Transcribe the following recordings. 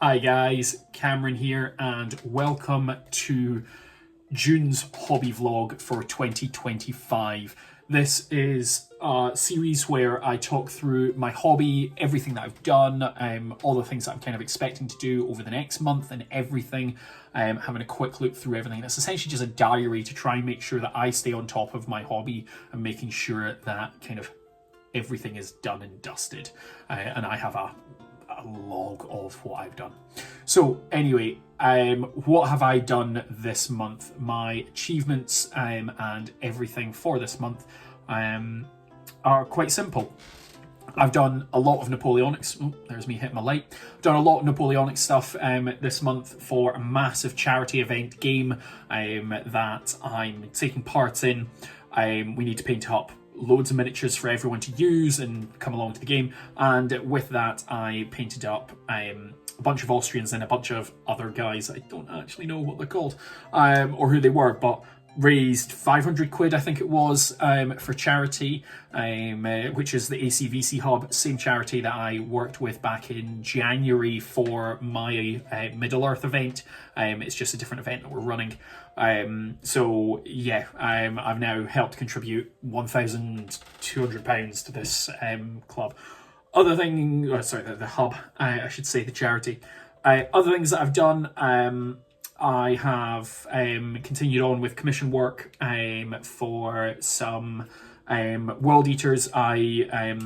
Hi guys, Cameron here, and welcome to June's hobby vlog for 2025. This is a series where I talk through my hobby, everything that I've done, all the things that I'm kind of expecting to do over the next month and everything, having a quick look through everything. It's essentially just a diary to try and make sure that I stay on top of my hobby and making sure that kind of everything is done and dusted. And I have a log of what I've done. So anyway, what have I done this month? My achievements and everything for this month are quite simple. I've done a lot of Napoleonics. Oh, there's me hitting my light. I've done a lot of Napoleonic stuff this month for a massive charity event game that I'm taking part in. We need to paint up loads of miniatures for everyone to use and come along to the game, and with that I painted up a bunch of Austrians and a bunch of other guys. I don't actually know what they're called or who they were, but raised 500 quid I think it was for charity, which is the ACVC Hub, same charity that I worked with back in January for my Middle Earth event. It's just a different event that we're running. So yeah, I've now helped contribute £1,200 to this club. Other thing, the hub, I should say, the charity. Other things that I've done, I have continued on with commission work for some World Eaters. I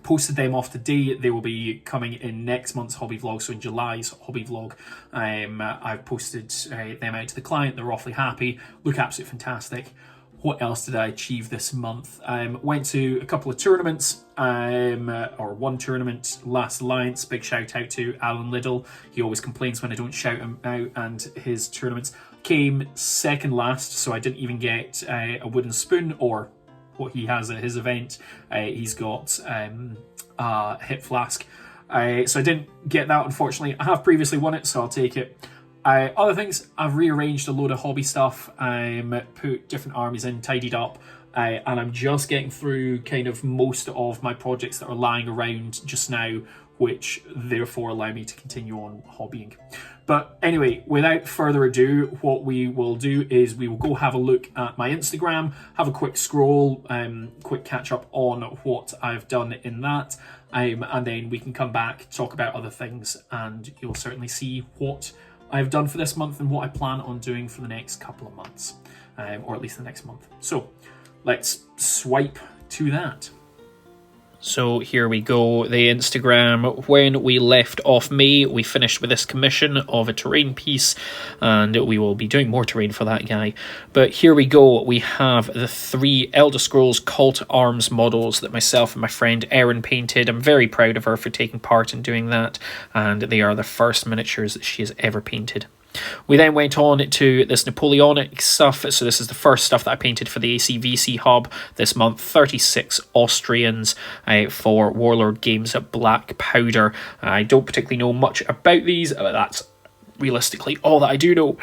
posted them off today. They will be coming in next month's hobby vlog, so in July's hobby vlog. I've posted them out to the client. They're awfully happy, look absolutely fantastic. What else did I achieve this month? Went to a couple of tournaments, or one tournament, Last Alliance. Big shout out to Alan Liddell. He always complains when I don't shout him out, and his tournaments came second last, so I didn't even get a wooden spoon or what he has at his event. He's got a hip flask, so I didn't get that, unfortunately. I have previously won it, so I'll take it. Other things, I've rearranged a load of hobby stuff, put different armies in, tidied up, and I'm just getting through kind of most of my projects that are lying around just now, which therefore allow me to continue on hobbying. But anyway, without further ado, what we will do is we will go have a look at my Instagram, have a quick scroll, quick catch up on what I've done in that, and then we can come back, talk about other things, and you'll certainly see what I've done for this month and what I plan on doing for the next couple of months, or at least the next month. So let's swipe to that. So here we go, the Instagram. When we left off May, we finished with this commission of a terrain piece, and we will be doing more terrain for that guy. But here we go, we have the 3 Elder Scrolls Call to Arms models that myself and my friend Erin painted. I'm very proud of her for taking part in doing that, and they are the first miniatures that she has ever painted. We then went on to this Napoleonic stuff. So this is the first stuff that I painted for the ACVC Hub this month. 36 Austrians for Warlord Games at Black Powder. I don't particularly know much about these, but that's realistically all that I do know.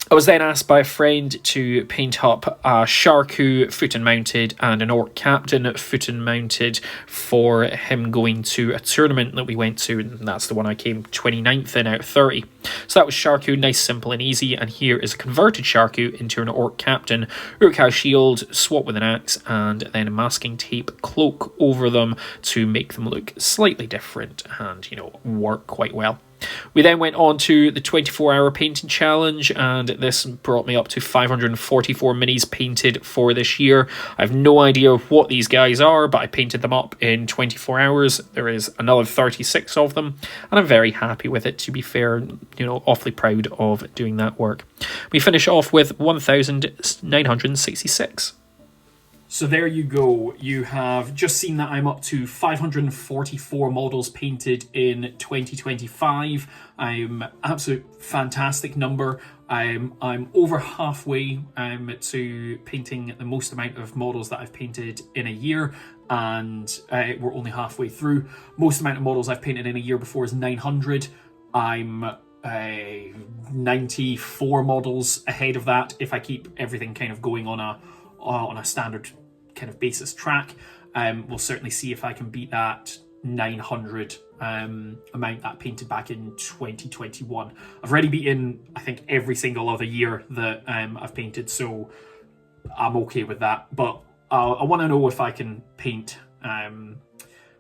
I was then asked by a friend to paint up a Sharku foot and mounted and an Orc Captain foot and mounted for him going to a tournament that we went to, and that's the one I came 29th in out of 30. So that was Sharku, nice, simple and easy, and here is a converted Sharku into an Orc Captain. Uruk-hai shield, swap with an axe, and then a masking tape cloak over them to make them look slightly different and, you know, work quite well. We then went on to the 24-hour painting challenge, and this brought me up to 544 minis painted for this year. I have no idea what these guys are, but I painted them up in 24 hours. There is another 36 of them, and I'm very happy with it, to be fair. You know, awfully proud of doing that work. We finish off with 1,966. So there you go. You have just seen that I'm up to 544 models painted in 2025. Absolute fantastic number. I'm over halfway to painting the most amount of models that I've painted in a year, and we're only halfway through. Most amount of models I've painted in a year before is 900. I'm 94 models ahead of that if I keep everything kind of going on a standard kind of basis track. We'll certainly see if I can beat that 900 amount that I painted back in 2021. I've already beaten, I think, every single other year that I've painted, so I'm okay with that. But I want to know if I can paint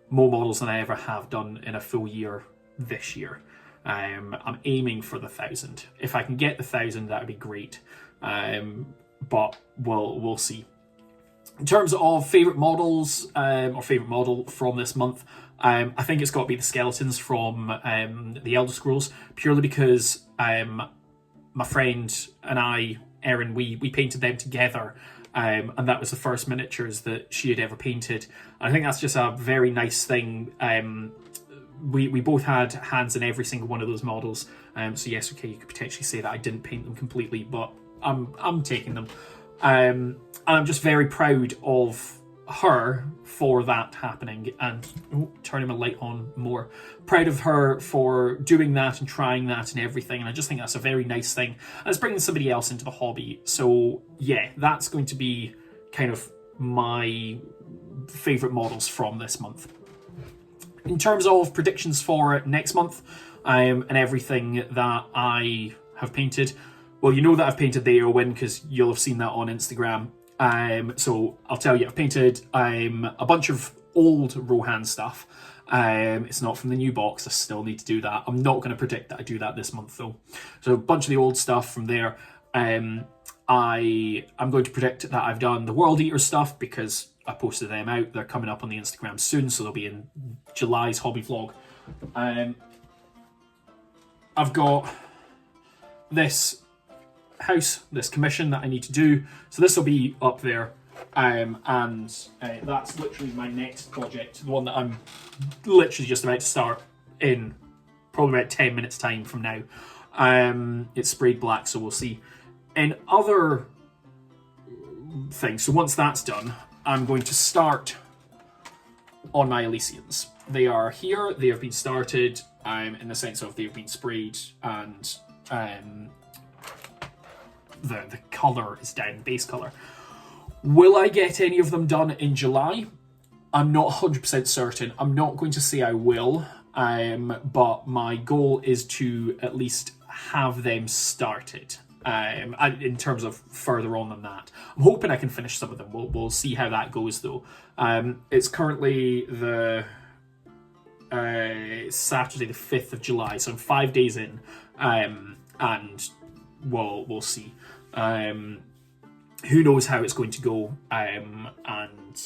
more models than I ever have done in a full year this year. I'm aiming for the 1,000. If I can get the 1,000, that would be great. But we'll see. In terms of favourite models, or favourite model from this month, I think it's got to be the skeletons from the Elder Scrolls, purely because my friend and I, Erin, we painted them together, and that was the first miniatures that she had ever painted. And I think that's just a very nice thing. We both had hands in every single one of those models, so yes, okay, you could potentially say that I didn't paint them completely, but I'm taking them. And I'm just very proud of her for that happening, and turning my light on more. Proud of her for doing that and trying that and everything, and I just think that's a very nice thing. And it's bringing somebody else into the hobby. So yeah, that's going to be kind of my favourite models from this month. In terms of predictions for next month, and everything that I have painted, well, you know that I've painted the Eowyn because you'll have seen that on Instagram. So I'll tell you, I've painted a bunch of old Rohan stuff. It's not from the new box. I still need to do that. I'm not going to predict that I do that this month though. So a bunch of the old stuff from there. I'm going to predict that I've done the World Eater stuff because I posted them out. They're coming up on the Instagram soon, so they'll be in July's hobby vlog. I've got this house, this commission that I need to do, so this will be up there, and that's literally my next project, the one that I'm literally just about to start in probably about 10 minutes time from now. It's sprayed black, so we'll see. And other things, so once that's done, I'm going to start on my Elysians. They are here, they have been started, in the sense of they've been sprayed, and the colour is down, base colour. Will I get any of them done in July? I'm not 100% certain. I'm not going to say I will, but my goal is to at least have them started. In terms of further on than that, I'm hoping I can finish some of them. We'll see how that goes though. It's currently the Saturday the 5th of July, so I'm 5 days in, and we'll see. Who knows how it's going to go, and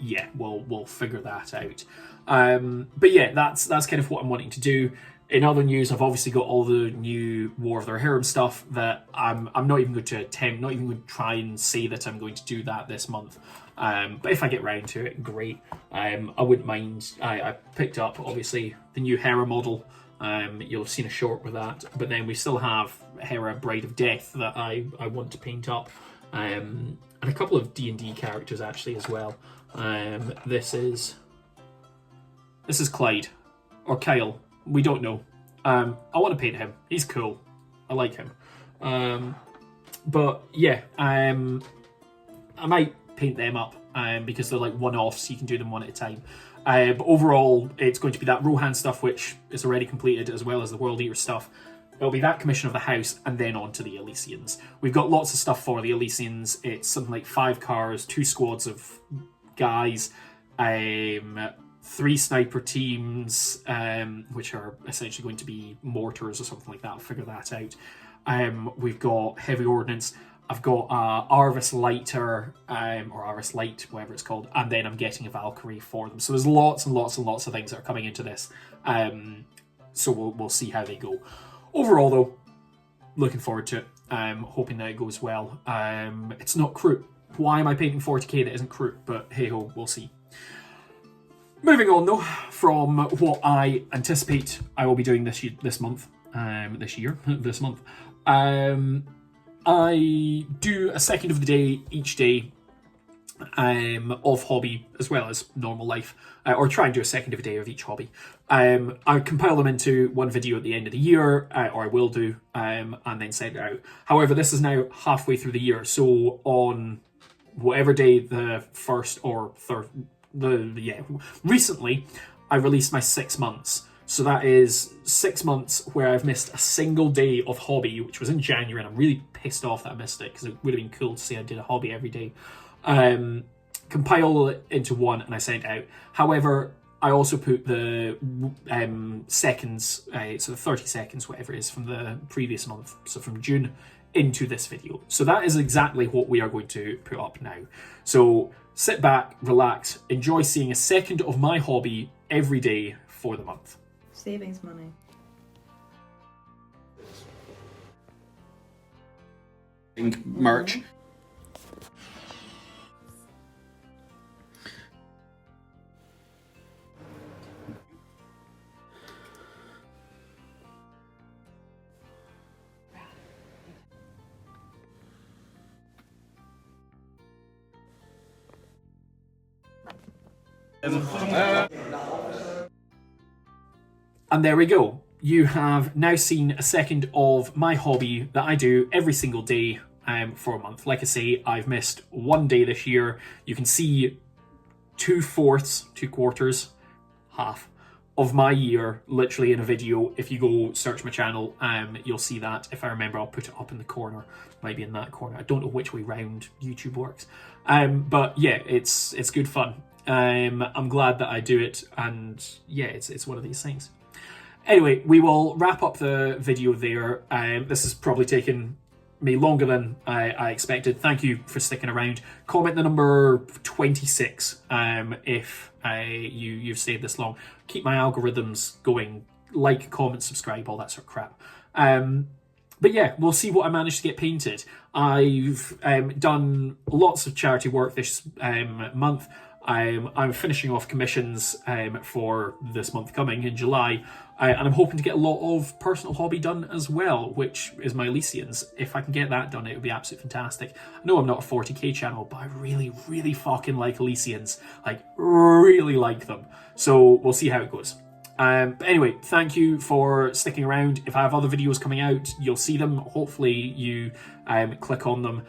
yeah, we'll figure that out. But yeah, that's kind of what I'm wanting to do. In other news, I've obviously got all the new War of the Rohirrim stuff that I'm not even going to attempt, not even going to try and say that I'm going to do that this month. But if I get round to it, great. I wouldn't mind. I picked up, obviously, the new Hera model. You'll have seen a short with that. But then we still have Hera Bride of Death that I want to paint up. And a couple of D&D characters, actually, as well. This is Clyde. Or Kyle. We don't know. I want to paint him. He's cool. I like him. But yeah, I might paint them up because they're like one-offs. You can do them one at a time. But overall, it's going to be that Rohan stuff, which is already completed, as well as the World Eater stuff. It'll be that commission of the house, and then on to the Elysians. We've got lots of stuff for the Elysians. It's something like 5 cars, 2 squads of guys, 3 sniper teams, which are essentially going to be mortars or something like that. I'll figure that out. We've got heavy ordnance. I've got Arvis Lighter, or Arvis Light, whatever it's called, and then I'm getting a Valkyrie for them. So there's lots and lots and lots of things that are coming into this. So we'll see how they go. Overall, though, looking forward to it. Hoping that it goes well. It's not Kroot. Why am I painting 40k that isn't Kroot? But hey-ho, we'll see. Moving on though, from what I anticipate I will be doing this month, I do a second of the day each day of hobby as well as normal life, or try and do a second of a day of each hobby. I compile them into one video at the end of the year, or I will do, and then send it out. However, this is now halfway through the year, so on whatever day the first or third, recently I released my 6 months. So that is 6 months where I've missed a single day of hobby, which was in January, and I'm really pissed off that I missed it, because it would have been cool to say I did a hobby every day. Compile it into one, and I sent out. However, I also put the seconds, so the 30 seconds, whatever it is, from the previous month, so from June, into this video. So that is exactly what we are going to put up now. So sit back, relax, enjoy seeing a second of my hobby every day for the month. Savings money. Merch. And there we go. You have now seen a second of my hobby that I do every single day for a month. Like I say, I've missed one day this year. You can see 2/4, 2/4, half of my year literally in a video. If you go search my channel, you'll see that. If I remember, I'll put it up in the corner. Might be in that corner. I don't know which way round YouTube works. But yeah, it's good fun. I'm glad that I do it, and yeah, it's one of these things. Anyway, we will wrap up the video there. This has probably taken me longer than I expected. Thank you for sticking around. Comment the number 26 if you've stayed this long. Keep my algorithms going. Like, comment, subscribe, all that sort of crap. But yeah, we'll see what I managed to get painted. I've done lots of charity work this month. I'm finishing off commissions for this month coming in July, and I'm hoping to get a lot of personal hobby done as well, which is my Elysians. If I can get that done, it would be absolutely fantastic. I know I'm not a 40k channel, but I really, really fucking like Elysians. Like, really like them. So we'll see how it goes. But anyway, thank you for sticking around. If I have other videos coming out, you'll see them. Hopefully you click on them.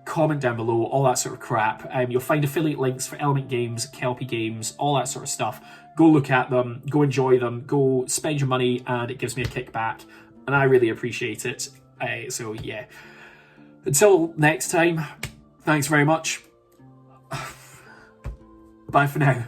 Comment down below, all that sort of crap. You'll find affiliate links for Element Games, Kelpie Games, all that sort of stuff. Go look at them, go enjoy them, go spend your money, and it gives me a kickback, and I really appreciate it. So yeah, until next time, thanks very much. Bye for now.